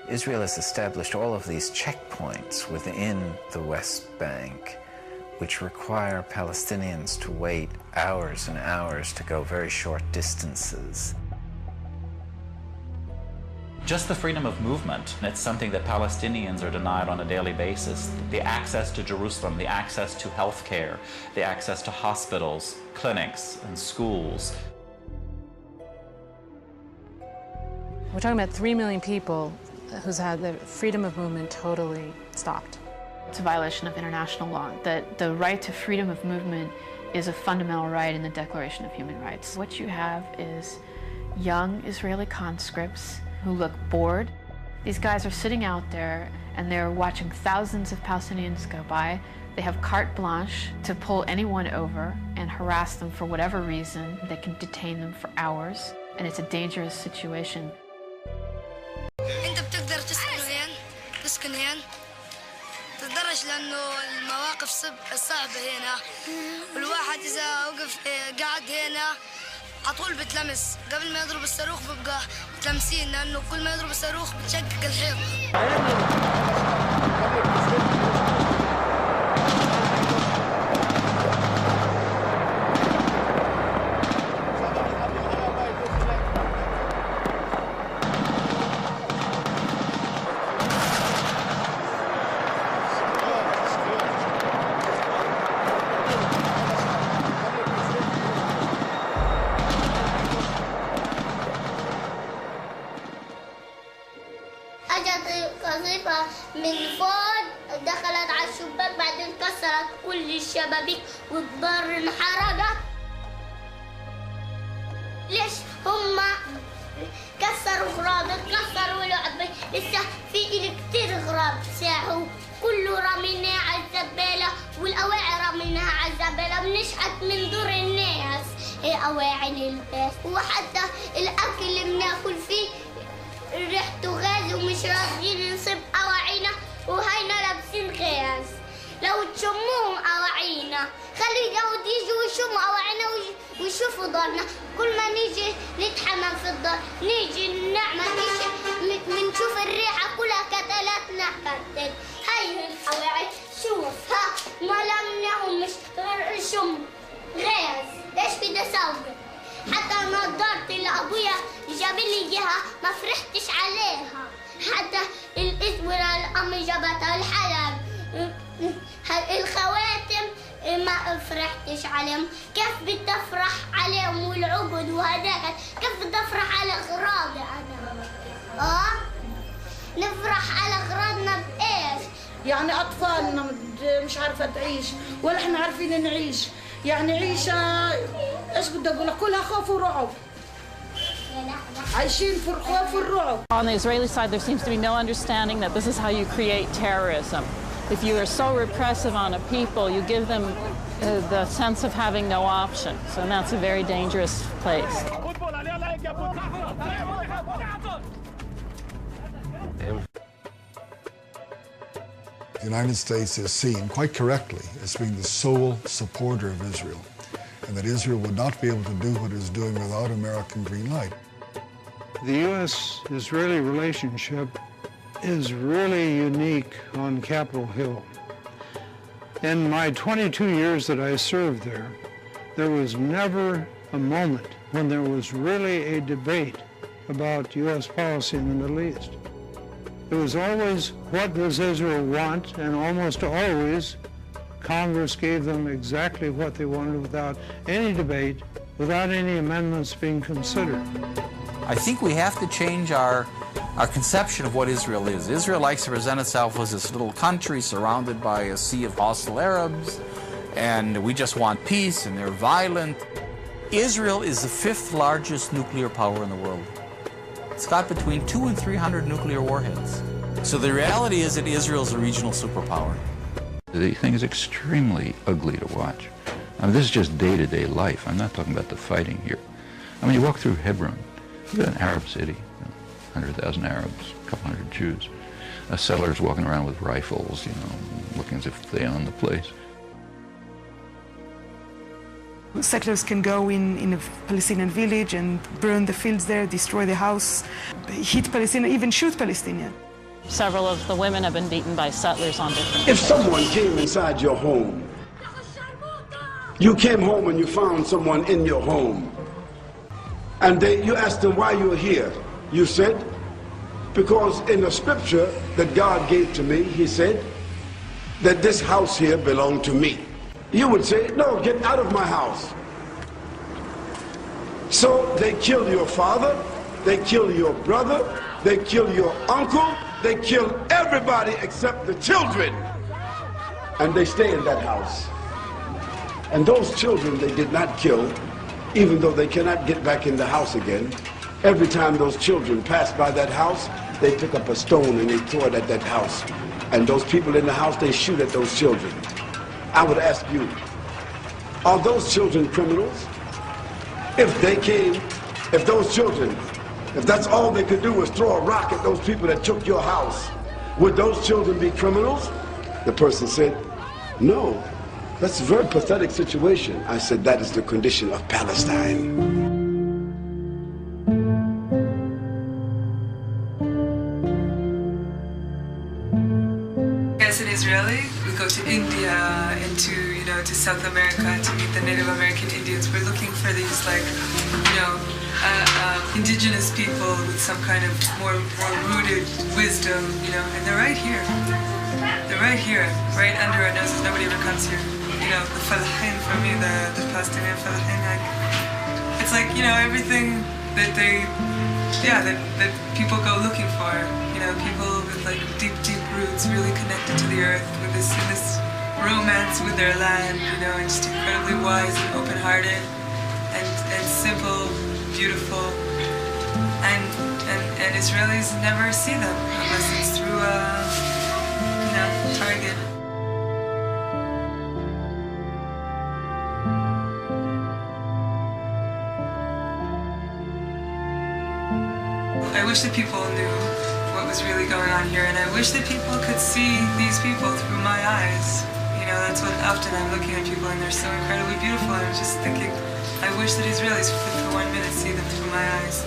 Israel has established all of these checkpoints within the West Bank, which require Palestinians to wait hours and hours to go very short distances. Just the freedom of movement, it's something that Palestinians are denied on a daily basis. The access to Jerusalem, the access to health care, the access to hospitals, clinics, and schools. We're talking about 3 million people who's had their freedom of movement totally stopped. It's a violation of international law, that the right to freedom of movement is a fundamental right in the Declaration of Human Rights. What you have is young Israeli conscripts who look bored. These guys are sitting out there and they're watching thousands of Palestinians go by. They have carte blanche to pull anyone over and harass them for whatever reason. They can detain them for hours, and it's a dangerous situation. انت بتقدر تسكن هنا تتدرج لانه المواقف صعبة هنا والواحد اذا وقف قاعد هنا عطول بتلمس قبل ما يضرب الصاروخ بيبقى متلمسين لانه كل ما يضرب الصاروخ بتشقق الحيط. قذيفة من فوق دخلت على الشباك بعدين كسرت كل الشبابيك والدار انحرقت. ليش هم كسروا غراض كسروا لعبة لسه في إلي كتير غراض ساعوا كله رميناه على الزبالة والأواعي رميناها على الزبالة بنشحت من دور الناس هي أواعي للباس وحتى الأكل اللي بناكل فيه ريحته غاز ومش راضيين نصيب أواعينا وهينا لابسين غاز. لو تشموهم أواعينا خلي اليهود يجوا ويشموا أواعينا ويشوفوا دارنا. كل ما نيجي نتحمم في الدار نيجي نعمل بنشوف الريحة كلها كتلاتنا كتل. هاي الأواعي شوف ها ما لمناهم مش غير شم غاز. ايش في تسوق؟ حتى نظارتي اللي أبويا جاب لي إياها ما فرحتش عليها. حتى الإسورة اللي أمي جابتها الحلب الخواتم ما فرحتش عليهم. كيف بدي أفرح عليهم والعقد وهداك كيف بدي أفرح على أغراضي أنا؟ نفرح على أغراضنا بإيش؟ يعني أطفالنا مش عارفة تعيش ولا إحنا عارفين نعيش. يعني عيشة ايش بدي اقول كلها خوف ورعب. عايشين في الخوف والرعب. On the Israeli side there seems to be no understanding that this is how you create terrorism. If you are so repressive on a people, you give them the sense of having no options, and that's a very dangerous place. The United States is seen, quite correctly, as being the sole supporter of Israel, and that Israel would not be able to do what it is doing without American green light. The U.S.-Israeli relationship is really unique on Capitol Hill. In my 22 years that I served there was never a moment when there was really a debate about U.S. policy in the Middle East. It was always, what does Israel want? And almost always, Congress gave them exactly what they wanted without any debate, without any amendments being considered. I think we have to change our conception of what Israel is. Israel likes to present itself as this little country surrounded by a sea of hostile Arabs, and we just want peace, and they're violent. Israel is the 5th largest nuclear power in the world. It's got between 200 and 300 nuclear warheads. So the reality is that Israel is a regional superpower. The thing is extremely ugly to watch. I mean, this is just day-to-day life. I'm not talking about the fighting here. I mean, you walk through Hebron, you've got an Arab city, 100,000 Arabs, a couple hundred Jews, settlers walking around with rifles, looking as if they own the place. Settlers can go in a Palestinian village and burn the fields there, destroy the house, hit Palestinians, even shoot Palestinians. Several of the women have been beaten by settlers on different If occasions. someone came inside your home, you came home and you found someone in your home, and you asked them why you're here, you said, because in the scripture that God gave to me, he said that this house here belonged to me. You would say, no, get out of my house. So they kill your father, they kill your brother, they kill your uncle, they kill everybody except the children. And they stay in that house. And those children they did not kill, even though they cannot get back in the house again. Every time those children pass by that house, they pick up a stone and they throw it at that house. And those people in the house, they shoot at those children. I would ask you, are those children criminals? If they came, if those children, if that's all they could do was throw a rock at those people that took your house, would those children be criminals? The person said, no, that's a very pathetic situation. I said, that is the condition of Palestine. As an Israeli, we go to India and to South America to meet the Native American Indians. We're looking for these indigenous people with some kind of more rooted wisdom, and they're right here. They're right here, right under our noses. Nobody ever comes here. The Falahin for me, the Palestinian Falahin, it's like, everything that that people go looking for. People with like deep roots, really connected to the earth, with this romance with their land, and just incredibly wise and open-hearted, and simple, beautiful, and Israelis never see them unless it's through Target. I wish that people knew what was really going on here, and I wish that people could see these people through my eyes. That's what often I'm looking at people and they're so incredibly beautiful. I'm just thinking, I wish that Israelis could for 1 minute see them through my eyes.